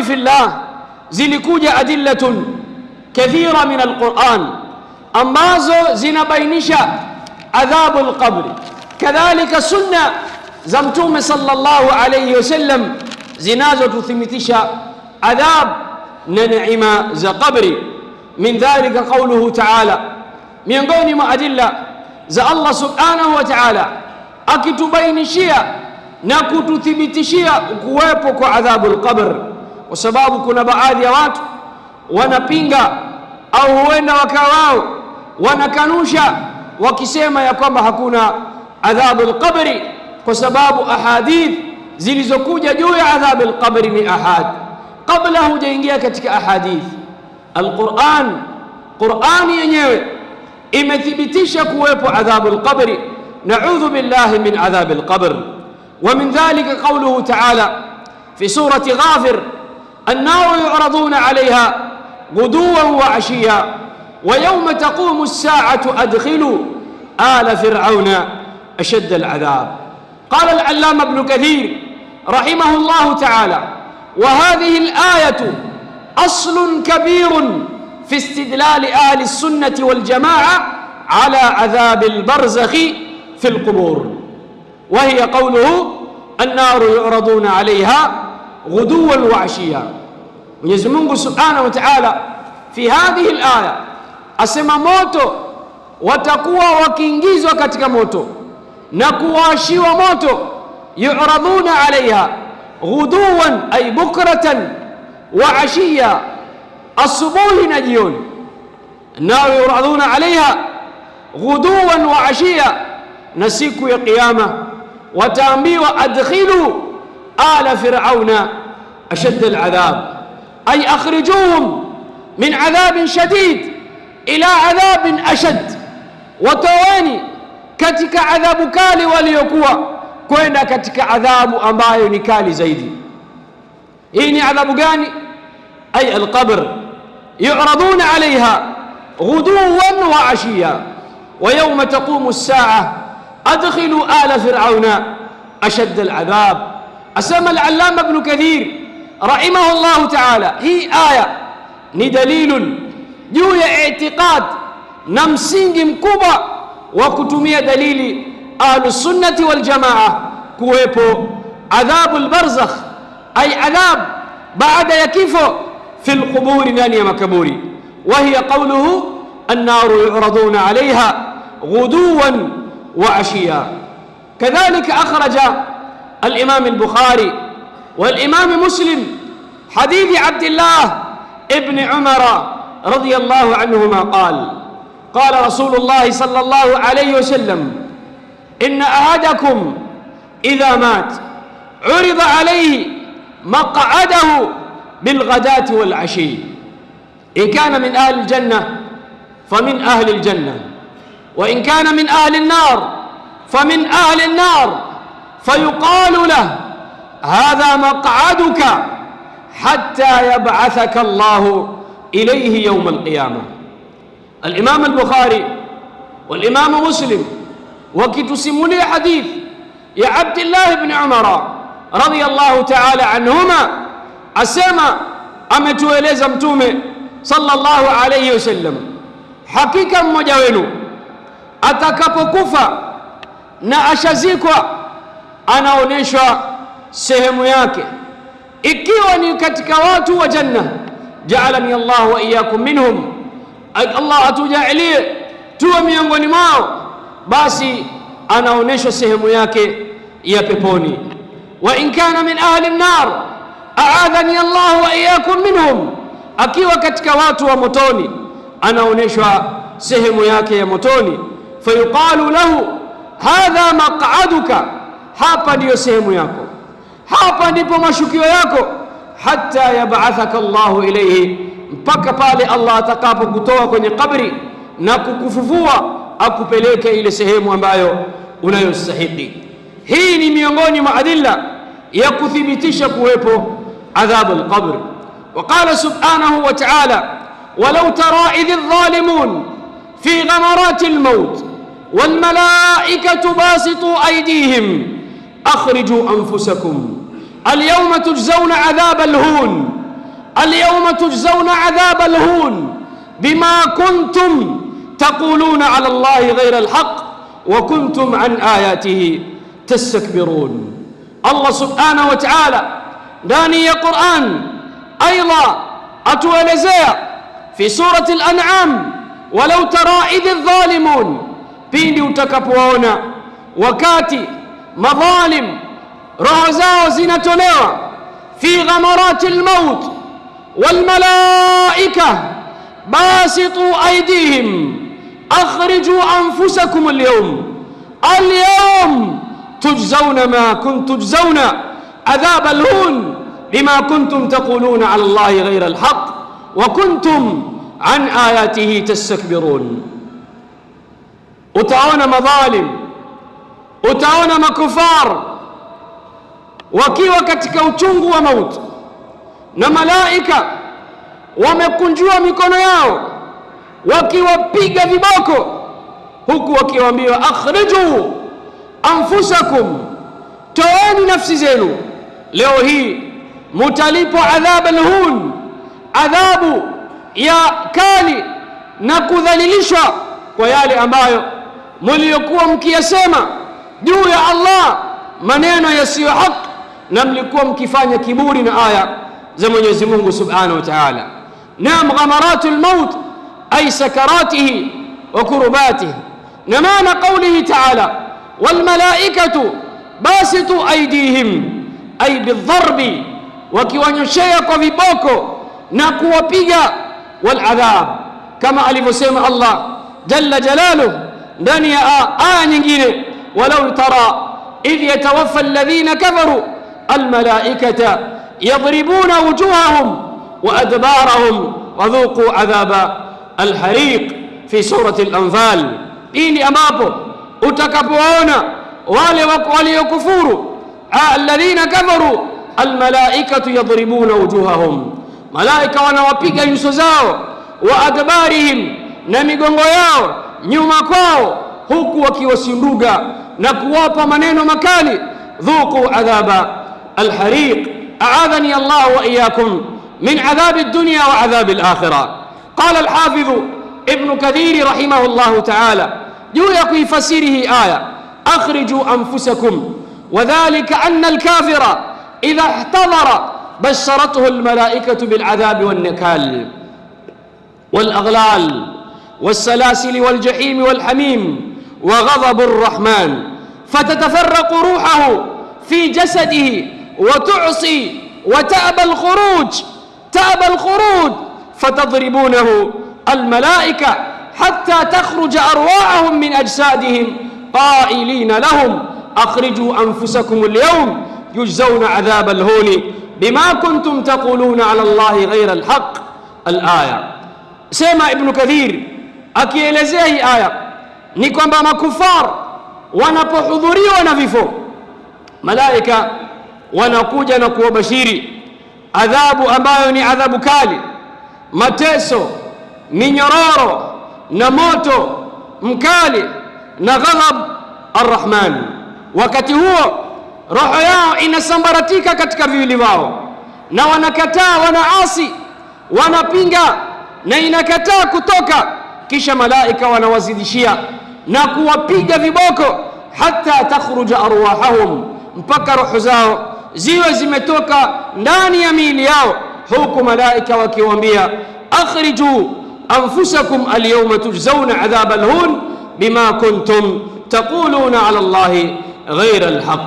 ikhwani fillah, zilikuja adillatun kathira min alquran ambazo zinabainisha adhabu alqabri. Kadhalika sunna za Mtume sallallahu alayhi wasallam zinazotuthibitisha adhab na neema za qabri. Min dhalika qawluhu ta'ala, miongoni mwa adilla za Allah subhanahu wa ta'ala akitubainishia na kututhibitishia kuwepo kwa adhabu alqabr, kwa sababu kuna baadhi ya watu wanapinga au huenda wakawao wanakanusha wakisema ya kwamba hakuna adhabu alqabri, kwa sababu ahadith zilizokuja juu ya adhabu alqabri ni ahad. Kabla hujaingia katika ahadith Qur'ani yenyewe imethibitisha kuwepo adhabu alqabri. Na'udhu billahi min adhabi alqabr. ومن ذلك قوله تعالى في سورة غافر: النار يعرضون عليها غدوا وعشيا ويوم تقوم الساعة أدخلوا آل فرعون أشد العذاب. قال العلامة ابن كثير رحمه الله تعالى: وهذه الآية أصل كبير في استدلال أهل السنة والجماعة على عذاب البرزخ في القبور، وهي قوله: النار يعرضون عليها غدوا وعشيا. Mwenyezi Mungu Subhanahu wa Ta'ala fi hadhihi al-aya asema moto watakuwa wakiingizwa katika moto na kuwashiwa moto, yu'raduna 'alayha ghuduwan ay bukratan wa 'ashiya, asubuhi na jioni. Na yu'raduna 'alayha ghuduwan wa 'ashiya, na siku ya kiyama wataambiwa adkhilu ala fir'auna ashadda al'adhab, ay akhrijuhum min adhabin shadid ila adhabin ashad, watoweni katika adhabu kali waliokuwa kwenda katika adhabu ambayo ni kali zaidi. Hii ni adhabu gani? Ay alqabr. yu'raduna 'alayha ghuduwan wa 'ashiya wa yawma taqumu as-sa'a adkhilu ala fir'auna ashad al'adhab. Asema al-allama ibn Kathir rahimahullah ta'ala, hii aya ni dalilun juu ya i'tiqad na msingi mkubwa wa kutumia dalili ahlus sunnati wal jamaa kuwepo adhabu al-barzakh, ay adhab baada ya kifo fi al-quburi, ndani ya makaburi. Wa hiya qawluhu: an-naru yu'raduna 'alayha ghuduwan وعشيا. كذلك أخرج الإمام البخاري والإمام مسلم حديث عبد الله ابن عمر رضي الله عنهما قال رسول الله صلى الله عليه وسلم: إن أحدكم إذا مات عرض عليه مقعده بالغداة والعشي، إن كان من أهل الجنة فمن أهل الجنة، وإن كان من أهل النار فمن أهل النار، فيقال له: هذا مقعدك حتى يبعثك الله إليه يوم القيامة. الإمام البخاري والإمام مسلم وكتسموني حديث يا عبد الله بن عمر رضي الله تعالى عنهما أسمى أمتوeleza Mtume صلى الله عليه وسلم, hakika mmoja wenu atakapokufa na ashazikwa anaoneshwa sehemu yake, ikiwa ni katika watu wa janna, ja'alani Allah wa iyyakum minhum, Allah atujalie tuwe miongoni mwao, basi anaoneshwa sehemu yake ya peponi. Wa in kana min ahli an-nar a'adhani Allah wa iyyakum minhum, akiwa katika watu wa motoni anaoneshwa sehemu yake ya motoni. Fayuqalu lahu: hadha maq'aduka, hapa ndiyo sehemu yako, hapa ndipo mashukio yako, hatta yab'athaka Allahu ilayhi, mpaka pale Allah atakapokutoa kwenye kabri na kukufufua akupeleke ile sehemu ambayo unayostahili. Hii ni miongoni mwa adilla ya kuthibitisha kuwepo adhabu al-qabr. وقال سبحانه وتعالى: ولو ترى إذ الظالمون في غمرات الموت والملائكة باسطوا أيديهم أخرجوا أنفسكم اليوم تجزون عذاب الهون اليوم تجزون عذاب الهون بما كنتم تقولون على الله غير الحق وكنتم عن آياته تستكبرون. الله سبحانه وتعالى ndani ya Qur'an aidha atuelezea fi surati al-An'am, walau tara idh adh-dhalimun, pindi utakapoona wakati madhalim roho zao zinatolewa, fi ghamarati al-maut wal malaika basitu aydihim akhriju anfusakum al-yawm tujzauna ma kuntum tujzauna adhab al-hun bima kuntum taquluna ala Allahi ghayra al-haq wa kuntum an ayatihi tastakbirun. Utaona madhalim, utaona makufar wakiwa katika uchungu wa mauti, na malaika wamekunjua mikono yao wakiwapiga viboko, huku wakiwaambia akhriju anfusakum, toeni nafsi zenu. Leo hii mutalipwa adhab al-hun, adhabu ya kali na kudhalilishwa kwa yale ambayo mliokuwa mkiyasema juu ya Allah, maneno yasiyo haki, na mlikuwa mkifanya kiburi na aya za Mwenyezi Mungu Subhanahu wa Ta'ala. Naam, ghamaratul maut ay sakaratihi wa kurbatihi, na maana qawlihi ta'ala wal malaikatu basitu aydihim ay bidharbi, wakiwanyoshea kwa viboko na kuwapiga, wal adhab, kama alivyosema Allah jalla jalaluhu ndani ya aya nyingine, walau tara idh yatawaffa alladhina kafaru almalaikata yadribuna wujuhahum wa adbarahum wadhuqu adhaba alhariq fi surati al-Anfal. Ili ambapo utakapoona wale waliokufuru alladhina kafaru almalaikatu yadribuna wujuhahum, malaika wanawapiga nyuso zao, wa adbarihim, na migongo yao nyuma kwao, huku wakiwasinduga na kuwapa maneno makali, dhuqu adhaba alhariq. أعاذني الله وإياكم من عذاب الدنيا وعذاب الآخرة. قال الحافظ ابن كثير رحمه الله تعالى جويك في فسيره آية أخرجوا أنفسكم، وذلك أن الكافر إذا احتضر بشرته الملائكة بالعذاب والنكال والأغلال والسلاسل والجحيم والحميم وغضب الرحمن، فتتفرق روحه في جسده وتعصي وتأبى الخروج فتضربونه الملائكة حتى تخرج أرواحهم من أجسادهم قائلين لهم أخرجوا أنفسكم اليوم يجزون عذاب الهون بما كنتم تقولون على الله غير الحق. الآية سمع ابن كثير akielezea hii aya ni kwamba makufar wanapohudhuriwa na vifo, malaika wanakuja na kuwabashiri adhabu ambayo ni adhabu kali, mateso, minyororo na moto mkali na ghadhab arrahman. Wakati huo roho yao inasambaratika katika viwili wao, na wanakataa, wanaasi, wanapinga na inakataa kutoka. Kisha malaika wanawazidishia na kuwapiga viboko, hata takhruja arwahahum, mpaka roho zao ziwe zimetoka ndani ya miili yao, huku malaika wakiwaambia akhriju anfusakum alyawma tujzauna adhab alhun bima kuntum taquluna ala Allahi ghayra alhaq.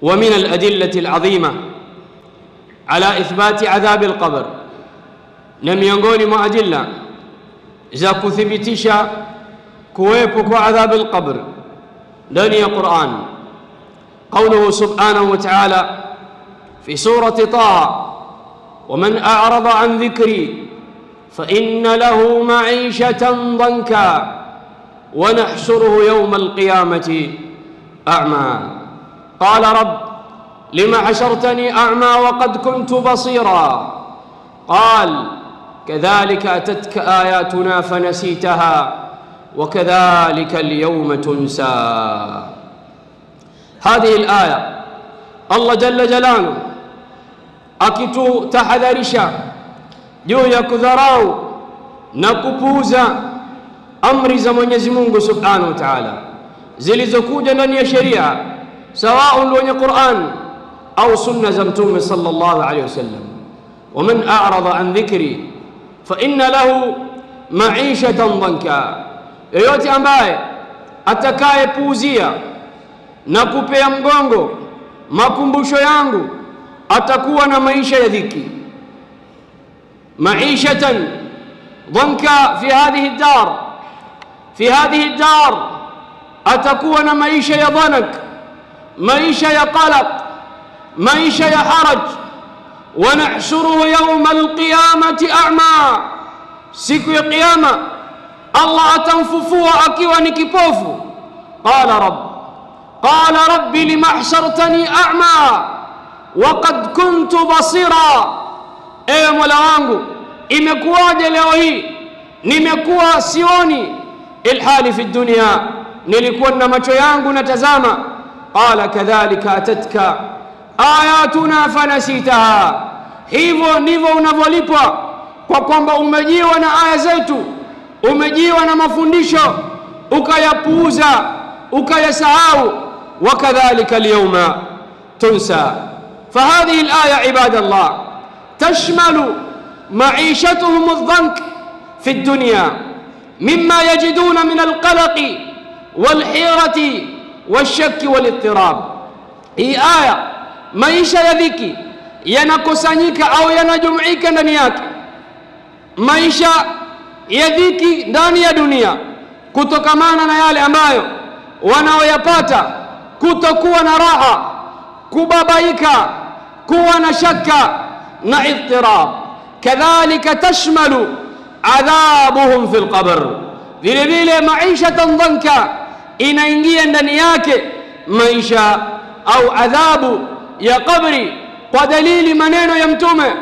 ومن الأدلة العظيمة على إثبات عذاب القبر، na miongoni mwa adilla za kuthibitisha kuwepo kwa adhabu al-qabr ndani ya Qur'an, qawluhu subhanahu wa ta'ala fi surati Taha, ومن أعرض عن ذكري فإن له معيشة ضنكا ونحشره يوم القيامة أعمى قال رب لما حشرتني أعمى وقد كنت بصيرا قال كذلك أتتك آياتنا فنسيتها وكذلك اليوم تنسى. هذه الآية Allah jalla jalaluhu akitutahadharisha juu ya kudharau na kupuuza amri za Mwenyezi Mungu Subhanahu wa Ta'ala zilizokuja ndani ya sheria, sawa kwenye Qur'an au sunna za Mtume sallallahu alayhi wasallam. ومن أعرض عن ذكري فإن له معيشة ضنكا, yoyote ambaye atakayepuuzia na kupea mgongo makumbusho yangu atakuwa na maisha ya dhiki. maishatan dhanka fi hadhihi dar, atakuwa na maisha ya dhanak, maisha ya qalaq, maisha ya haraj. ونحشره يوم القيامة أعمى, siku ya qiyama Allah atamfufua akiwa ni kipofu. qala rabbi lima ahshartani a'ma wa qad kuntu basira, ewe Mola wangu imekuwaje leo hii nimekuwa sioni, ilhali fi dunya nilikuwa na macho yangu natazama. qala kadhalika atatka ayatuna fanasitaha, hivyo ndivyo unavyolipwa kwa kwamba umejiwa na aya zetu, umejiwa na mafundisho ukayapuuza ukayasahau. wakadhalika alyawma tunsa. fahadhihi alaya ibadallah tashmalu maishatuhum aldhank fi الدنيا مما يجدون من القلق والحيرة والشك والاضطراب. hii aya maisha ya dhiki yanakusanyika au yanajumuika ndani yake, maisha ya dhiki ndani ya dunia kutokamana na yale ambayo wanaoyapata, kutokuwa na raha, kubabaika, kuwa na shaka na idtirab. kadhalika tashmalu adhabuhum fi alqabr, vile vile maishatan dhanka inaingia ndani yake maisha au adhabu ya qabri, kwa dalili maneno ya Mtume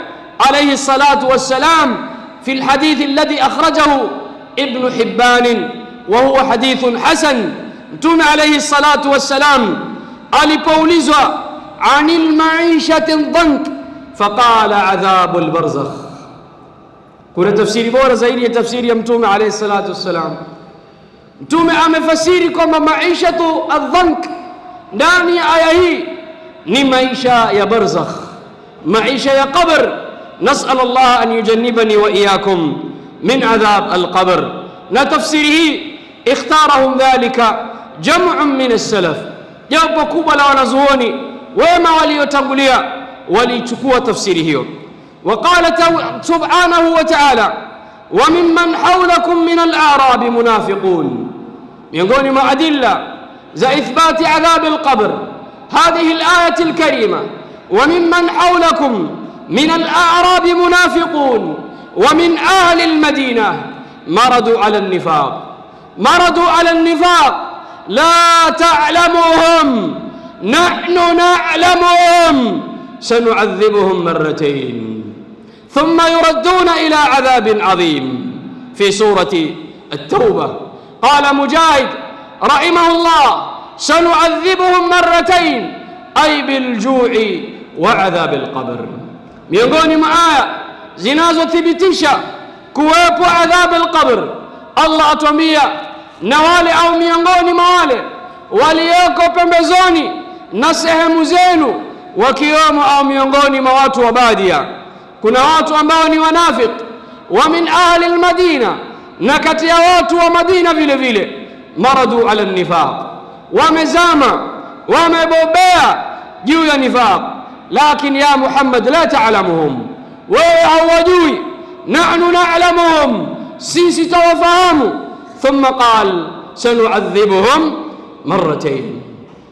alayhi salatu wassalam fi alhadith alladhi akhrajahu Ibn Hibban wa huwa hadithun hasan. Mtume alayhi salatu wassalam alipoulizwa anil maishati dhank faqala adhabu albarzakh. kuna tafsiri bora zaidi ya tafsiri ya Mtume alayhi salatu wassalam. Mtume amefasiri kwamba maishatu adhank ndani ya aya hii ni maisha ya barzakh, maisha ya qabr. nas'al Allah an yujannibani wa iyyakum min adhab alqabr. na tafsiri hii ikhtarahum dhalika jam'un min as-salaf, jambo kubwa la wanazuoni wema waliotangulia walichukua tafsiri hiyo. وقال سبحانه وتعالى وممن حولكم من الأعراب منافقون. miongoni mwa adilla za ithbati adhab alqabr هذه الآية الكريمة وممن حولكم من الأعراب منافقون ومن أهل المدينة مرضوا على النفاق لا تعلمهم نحن نعلمهم سنعذبهم مرتين ثم يردون إلى عذاب عظيم في سورة التوبة. قال مجاهد رحمه الله سنعذبهم مرتين أي بالجوع وعذاب القبر. miongoni mwa aya zinazothibitisha kuwepo adhabu alqabr, Allah atuambia na wale au miongoni mwa wale walioko pembezoni na sehemu zenu, wakiwemo au miongoni mwa watu wa Badia. kuna watu ambao ni wanafik, wa min ahli almadina, na kati ya watu wa Madina vile vile, maradu ala nifaq, wamezama wamebobea juu ya nifaq. lakini ya Muhammad la ta'lamuhum, wewe hawajui, nahnu na'lamuhum, sisi tawafahamu. thumma qal sanu'adhibuhum marratayn,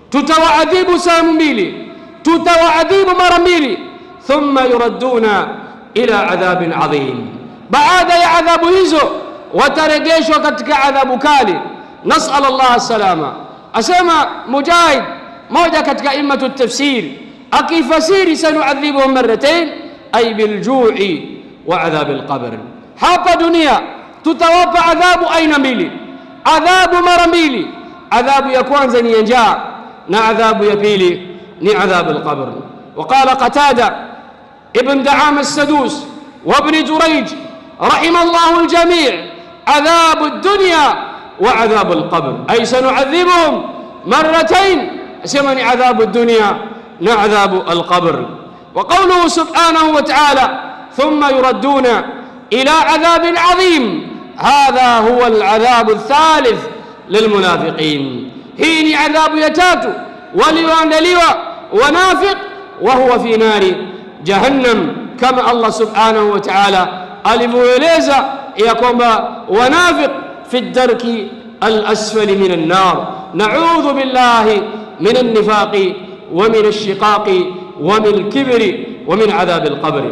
tutawaadhibu sehemu mbili, tutawaadhibu mara mbili. thumma yuradduna ila adhabin adhim, baada ya adhabu hizo watarejeshwa katika adhabu kali. nas'al Allah salama. asema Mujahid, moja katika immatu tafsir, akifasiri sanu'adhibuhum marratayn ay biljui wa adhab alqabr. hapa dunia tutawapa adhabu aina mbili, adhabu mara mbili. adhabu ya kwanza ni ya njaa na adhabu ya pili ni adhabu al-qabr. Waqala Qatada ibn Da'ama as-Sadus wa ibn Jurayj rahima Allahu al-jami' adhabu ad-dunya wa adhabu al-qabr, ay sanu'adhibuhum marratayn, asema ni adhabu ad-dunya na adhabu al-qabr. Wa qawluhu subhanahu wa ta'ala thumma yuradduna ila adhabin 'adhim, hadha huwa al-adhabu ath-thalith lilmunafiqin, hii ni adhabu ya tatu walioandaliwa wanafiq, wa huwa fi nari jahannam, kama Allah subhanahu wa ta'ala alivyoeleza ya kwamba wanafiq fi darki al-asfali min an-nar. Na'udhu billahi min an-nifaqi wa min ash-shiqaqi wa min al-kibri wa min adhab al-qabr.